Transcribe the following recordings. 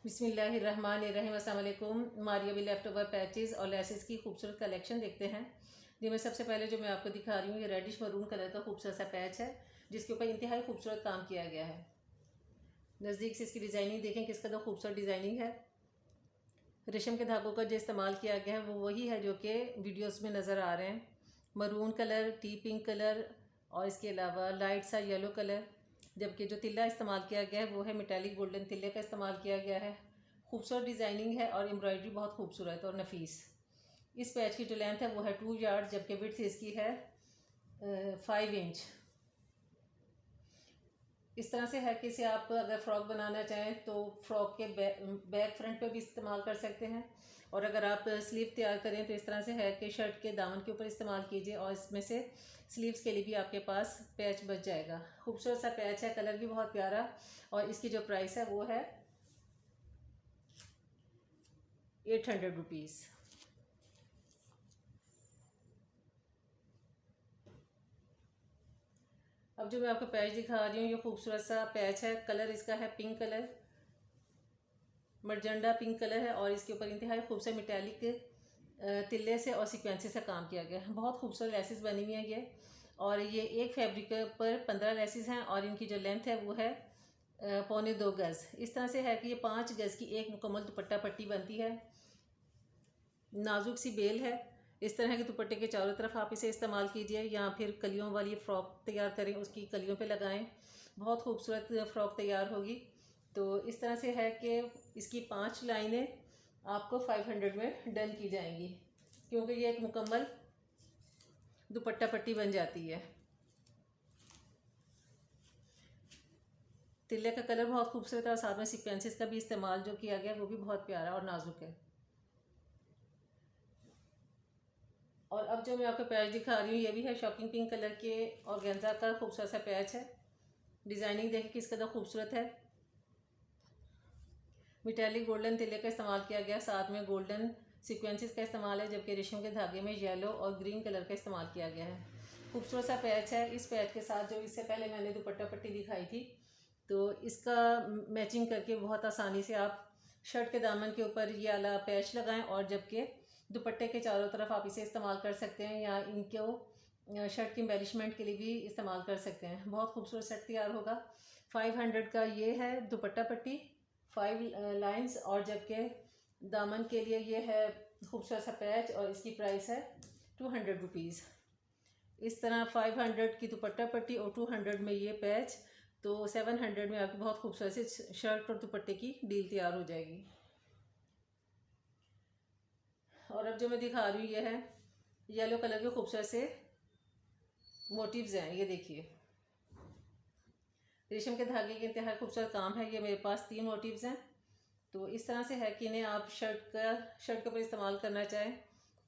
बिस्मिल्लाहिर्रहमानिर्रहीम। अस्सलाम वालेकुम। हमारी अभी लेफ़्ट ओवर पैचेस और लेसेस की खूबसूरत कलेक्शन देखते हैं। जिनमें सबसे पहले जो मैं आपको दिखा रही हूँ ये रेडिश मरून कलर का खूबसूरत सा पैच है जिसके ऊपर इंतहाई खूबसूरत काम किया गया है। नज़दीक से इसकी डिज़ाइनिंग देखें किस कदर खूबसूरत डिज़ाइनिंग है। रेशम के धागों का जो इस्तेमाल किया गया है वो वही है जो कि वीडियोस में नज़र आ रहे हैं। Maroon colour, T pink colour और इसके अलावा लाइट सा येलो कलर। जबकि जो तिल्ला इस्तेमाल किया गया है वो है मेटालिक गोल्डन तिल्ले का इस्तेमाल किया गया है। खूबसूरत डिज़ाइनिंग है और एम्ब्रॉयडरी बहुत खूबसूरत और नफीस। इस पैच की जो लेंथ है वो है 2 यार्ड, जबकि विड्थ इसकी है 5 इंच। इस तरह से है कि इसे आप अगर फ़्रॉक बनाना चाहें तो फ़्रॉक के बैक फ्रंट पे भी इस्तेमाल कर सकते हैं, और अगर आप स्लीव तैयार करें तो इस तरह से है कि शर्ट के दामन के ऊपर इस्तेमाल कीजिए और इसमें से स्लीव्स के लिए भी आपके पास पैच बच जाएगा। खूबसूरत सा पैच है, कलर भी बहुत प्यारा, और इसकी जो प्राइस है वो है 800 रुपीज़। अब जो मैं आपको पैच दिखा रही हूँ ये खूबसूरत सा पैच है। कलर इसका है पिंक कलर, मरजंडा पिंक कलर है, और इसके ऊपर इंतहाई खूबसूरत मेटालिक तिल्ले से और सीक्वेंसी से काम किया गया है। बहुत खूबसूरत लेसेस बनी हुई हैं ये, और ये एक फैब्रिक पर 15 लेसेस हैं और इनकी जो लेंथ है वो है 1.25 गज़। इस तरह से है कि ये 5 गज़ की एक मुकम्मल दुपट्टा पट्टी बनती है। नाजुक सी बेल है। इस तरह के दुपट्टे के चारों तरफ आप इसे इस्तेमाल कीजिए, या फिर कलियों वाली फ़्रॉक तैयार करें उसकी कलियों पे लगाएं, बहुत खूबसूरत फ़्रॉक तैयार होगी। तो इस तरह से है कि इसकी 5 लाइनें आपको 500 में डन की जाएंगी, क्योंकि ये एक मुकम्मल दुपट्टा पट्टी बन जाती है। तिल्ले का कलर बहुत खूबसूरत है और साथ में सीक्वेंसेस का भी इस्तेमाल जो किया गया वो भी बहुत प्यारा और नाजुक है। और अब जो मैं आपको पैच दिखा रही हूँ ये भी है शॉकिंग पिंक कलर के ऑर्गेन्जा का खूबसूरत सा पैच है। डिज़ाइनिंग देखिए किस कदर खूबसूरत है। मेटालिक गोल्डन तिल्ले का इस्तेमाल किया गया, साथ में गोल्डन सीक्वेंसेस का इस्तेमाल है, जबकि रेशम के धागे में येलो और ग्रीन कलर का इस्तेमाल किया गया है। खूबसूरत सा पैच है। इस पैच के साथ जो इससे पहले मैंने दुपट्टा पट्टी दिखाई थी तो इसका मैचिंग करके बहुत आसानी से आप शर्ट के दामन के ऊपर ये वाला पैच लगाएं, और जबकि दुपट्टे के चारों तरफ आप इसे इस्तेमाल कर सकते हैं, या इनको शर्ट की एम्बेलिशमेंट के लिए भी इस्तेमाल कर सकते हैं। बहुत खूबसूरत सेट तैयार होगा। 500 का ये है दुपट्टा पट्टी, 5 लाइंस, और जबकि दामन के लिए ये है खूबसूरत सा पैच, और इसकी प्राइस है 200 रुपीज़। इस तरह 500 की दुपट्टा पट्टी और 200 में ये पैच, तो 700 में आपकी बहुत खूबसूरत सी शर्ट और दुपट्टे की डील तैयार हो जाएगी। और अब जो मैं दिखा रही हूँ ये है येलो कलर के खूबसूरत से मोटिव्स हैं। ये देखिए रेशम के धागे के इंतहा खूबसूरत काम है। ये मेरे पास 3 मोटिव्स हैं। तो इस तरह से है कि इन्हें आप शर्ट के ऊपर इस्तेमाल करना चाहें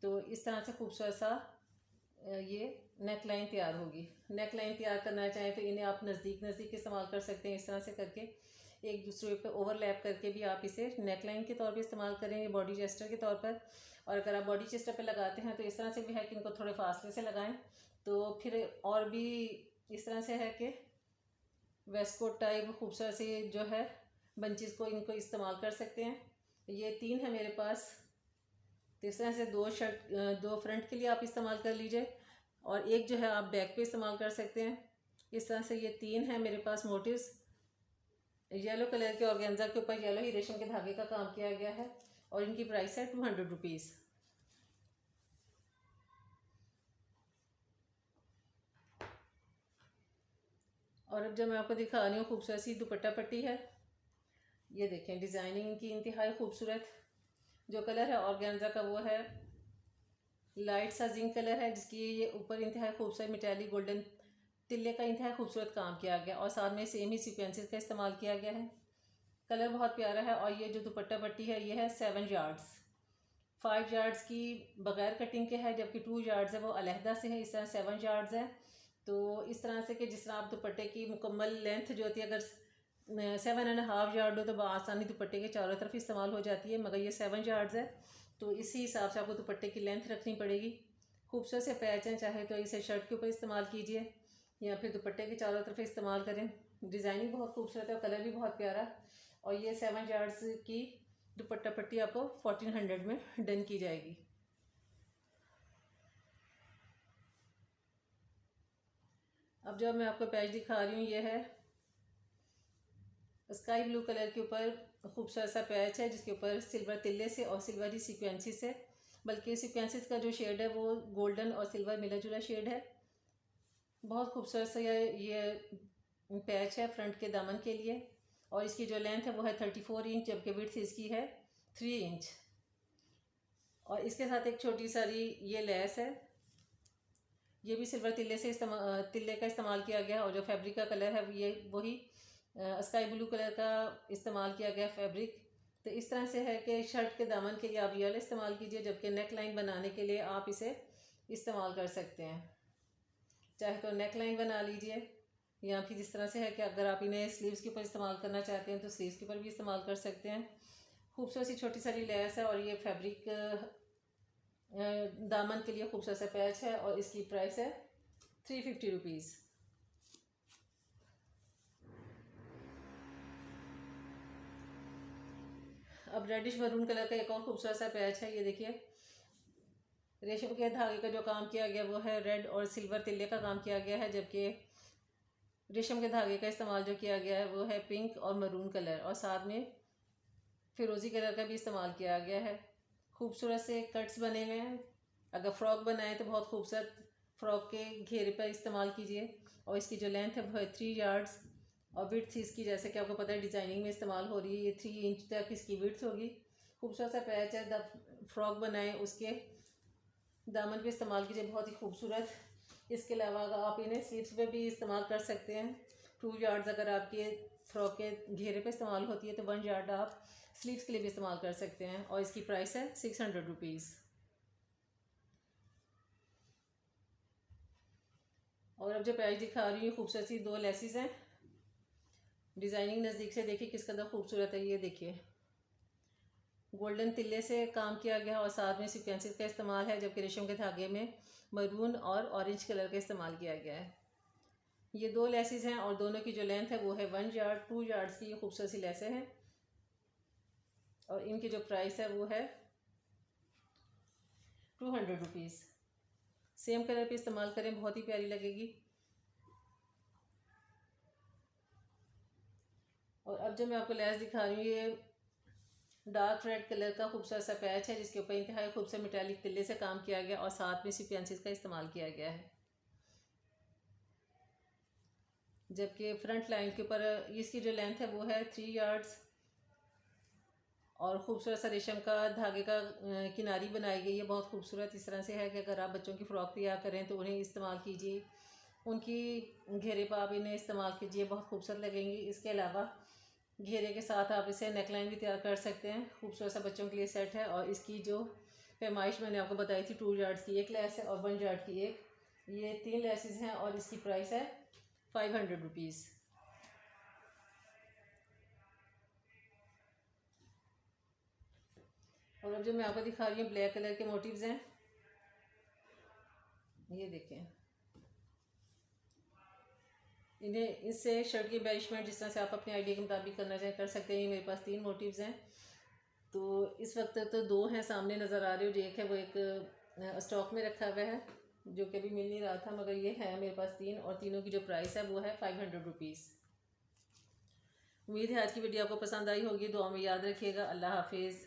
तो इस तरह से खूबसूरत सा ये नेक लाइन तैयार होगी। नेक लाइन तैयार करना चाहें तो इन्हें आप नज़दीक इस्तेमाल कर सकते हैं। इस तरह से करके एक दूसरे पे ओवरलैप करके भी आप इसे नेक लाइन के तौर पे इस्तेमाल करें, बॉडी चेस्टर के तौर पर। और अगर आप बॉडी चेस्टर पे लगाते हैं तो इस तरह से भी है कि इनको थोड़े फासले से लगाएं, तो फिर और भी इस तरह से है कि वेस्टकोट टाइप खूबसूरत सी जो है बंचेस को इनको इस्तेमाल कर सकते हैं। ये 3 है मेरे पास। तो इस तरह से 2 फ्रंट के लिए आप इस्तेमाल कर लीजिए, और एक जो है आप बैक पे इस्तेमाल कर सकते हैं। इस तरह से ये 3 है मेरे पास मोटिव्स। येलो कलर के ऑर्गेन्जा के ऊपर येलो ही रेशम के धागे का काम किया गया है, और इनकी प्राइस है 200 रुपीज़। और अब जो मैं आपको दिखा रही हूँ खूबसूरत सी दुपट्टा पट्टी है। ये देखें डिज़ाइनिंग की इंतहाई खूबसूरत। जो कलर है ऑर्गेन्जा का वो है लाइट सा जिंक कलर है, जिसकी ये ऊपर इंतहाई खूबसूरत मेटालिक गोल्डन तिल्ले का इंतहाई खूबसूरत काम किया गया, और साथ में सेम ही सीक्वेंसेस का इस्तेमाल किया गया है। कलर बहुत प्यारा है। और ये जो दुपट्टा पट्टी है ये है 7 यार्ड्स। 5 यार्ड्स की बग़ैर कटिंग के है, जबकि 2 यार्ड्स है वो अलहदा से है। इस तरह 7 यार्ड्स है। तो इस तरह से कि जिस तरह आप दुपट्टे की मुकम्मल लेंथ जो होती है, अगर 7.5 यार्ड हो तो आसानी दुपट्टे के चारों तरफ इस्तेमाल हो जाती है, मगर ये 7 यार्ड्स है तो इसी हिसाब से आपको दुपट्टे की लेंथ रखनी पड़ेगी। खूबसूरत से पैच हैं, चाहे तो इसे शर्ट के ऊपर इस्तेमाल कीजिए या फिर दुपट्टे के चारों तरफ इस्तेमाल करें। डिज़ाइनिंग बहुत खूबसूरत है और कलर भी बहुत प्यारा। और ये 7 यार्ड्स की दुपट्टा पट्टी आपको 1400 में डन की जाएगी। अब जो मैं आपको पैच दिखा रही हूँ ये है स्काई ब्लू कलर के ऊपर खूबसूरत सा पैच है जिसके ऊपर सिल्वर तिल्ले से और सिल्वरी सीक्वेंसेस है, बल्कि सीक्वेंसेस का जो शेड है वो गोल्डन और सिल्वर मिला जुला शेड है। बहुत खूबसूरत सा ये पैच है फ्रंट के दामन के लिए। और इसकी जो लेंथ है वो है 34 इंच, जबकि विड्थ इसकी है 3 इंच। और इसके साथ एक छोटी सारी ये लेस है, ये भी सिल्वर तिल्ले का इस्तेमाल किया गया। और जो फैब्रिक का कलर है ये वही स्काई ब्लू कलर का इस्तेमाल किया गया फैब्रिक। तो इस तरह से है कि शर्ट के दामन के लिए आप ये वाला इस्तेमाल कीजिए, जबकि नेक लाइन बनाने के लिए आप इसे इस्तेमाल कर सकते हैं। चाहे तो नेक लाइन बना लीजिए, या फिर जिस तरह से है कि अगर आप इन्हें स्लीव्स के ऊपर इस्तेमाल करना चाहते हैं तो स्लीव्स के ऊपर भी इस्तेमाल कर सकते हैं। खूबसूरत सी छोटी सारी लेस है और ये फैब्रिक दामन के लिए खूबसूरत सा पैच है और इसकी प्राइस है 350 रुपीज़। अब रेडिश मरून कलर का एक और खूबसूरत सा पैच है। ये देखिए रेशम के धागे का जो काम किया गया वो है रेड और सिल्वर तिल्ले का काम किया गया है, जबकि रेशम के धागे का इस्तेमाल जो किया गया है वो है पिंक और मरून कलर, और साथ में फिरोज़ी कलर का भी इस्तेमाल किया गया है। खूबसूरत से कट्स बने हुए हैं। अगर फ़्रॉक बनाएं तो बहुत खूबसूरत फ़्रॉक के घेरे पर इस्तेमाल कीजिए। और इसकी जो लेंथ है वो है 3 यार्ड्स और विड्थ इसकी, जैसे कि आपको पता है डिज़ाइनिंग में इस्तेमाल हो रही है, ये 3 इंच तक इसकी विड्थ होगी। खूबसूरत सा पैच है। फ्रॉक बनाएं उसके दामन पे इस्तेमाल कीजिए, बहुत ही खूबसूरत। इसके अलावा आप इन्हें स्लीव्स पे भी इस्तेमाल कर सकते हैं। 2 यार्ड्स अगर आपके फ्रॉक के घेरे पे इस्तेमाल होती है तो 1 यार्ड आप स्लीव्स के लिए भी इस्तेमाल कर सकते हैं। और इसकी प्राइस है 600 रुपीज़। और अब जो पैच दिखा रही हूँ खूबसूरत सी 2 लेसिस हैं। डिज़ाइनिंग नज़दीक से देखिए किस कदर खूबसूरत है। ये देखिए गोल्डन तिल्ले से काम किया गया और साथ में सीक्वेंसेस का इस्तेमाल है, जबकि रेशम के धागे में मरून और ऑरेंज कलर का इस्तेमाल किया गया है। ये 2 लेसिस हैं और दोनों की जो लेंथ है वो है 1 यार्ड। 2 यार्ड्स की ये खूबसूरत सी लेसें हैं और इनकी जो प्राइस है वो है 200 रुपीज़। सेम कलर पे इस्तेमाल करें, बहुत ही प्यारी लगेगी। और अब जो मैं आपको लेस दिखा रही हूँ ये डार्क रेड कलर का खूबसूरत सा पैच है जिसके ऊपर इंतहाई खूबसूरत मेटालिक तिल्ले से काम किया गया और साथ में सीक्वेंसेस का इस्तेमाल किया गया है। जबकि फ्रंट लाइन के ऊपर इसकी जो लेंथ है वो है 3 यार्ड्स और खूबसूरत सा रेशम का धागे का किनारी बनाई गई है, बहुत खूबसूरत। इस तरह से है कि अगर आप बच्चों की फ़्रॉक तैयार करें तो उन्हें इस्तेमाल कीजिए, उनकी घेरे पर आप इन्हें इस्तेमाल कीजिए, बहुत खूबसूरत लगेंगी। इसके अलावा घेरे के साथ आप इसे नेकलाइन भी तैयार कर सकते हैं। खूबसूरत सा बच्चों के लिए सेट है। और इसकी जो पैमाइश मैंने आपको बताई थी 2 यार्ड्स की एक लेस है और 1 यार्ड की एक, ये 3 लेसेस हैं और इसकी प्राइस है 500 रुपीज़। और अब जो मैं आपको दिखा रही हूँ ब्लैक कलर के मोटिव्स हैं। ये देखें, इन्हें इससे शर्ट की एम्बेलिशमेंट जिस तरह से आप अपने आइडिया के मुताबिक करना चाहें कर सकते हैं। मेरे पास 3 मोटिव्स हैं, तो इस वक्त तो 2 हैं सामने नज़र आ रहे हो, जो एक है वो एक स्टॉक में रखा हुआ है जो कभी मिल नहीं रहा था, मगर ये है मेरे पास 3 और तीनों की जो प्राइस है वो है 500 रुपीज़। उम्मीद है आज की वीडियो आपको पसंद आई होगी। दुआ में याद रखिएगा। अल्लाह हाफिज़।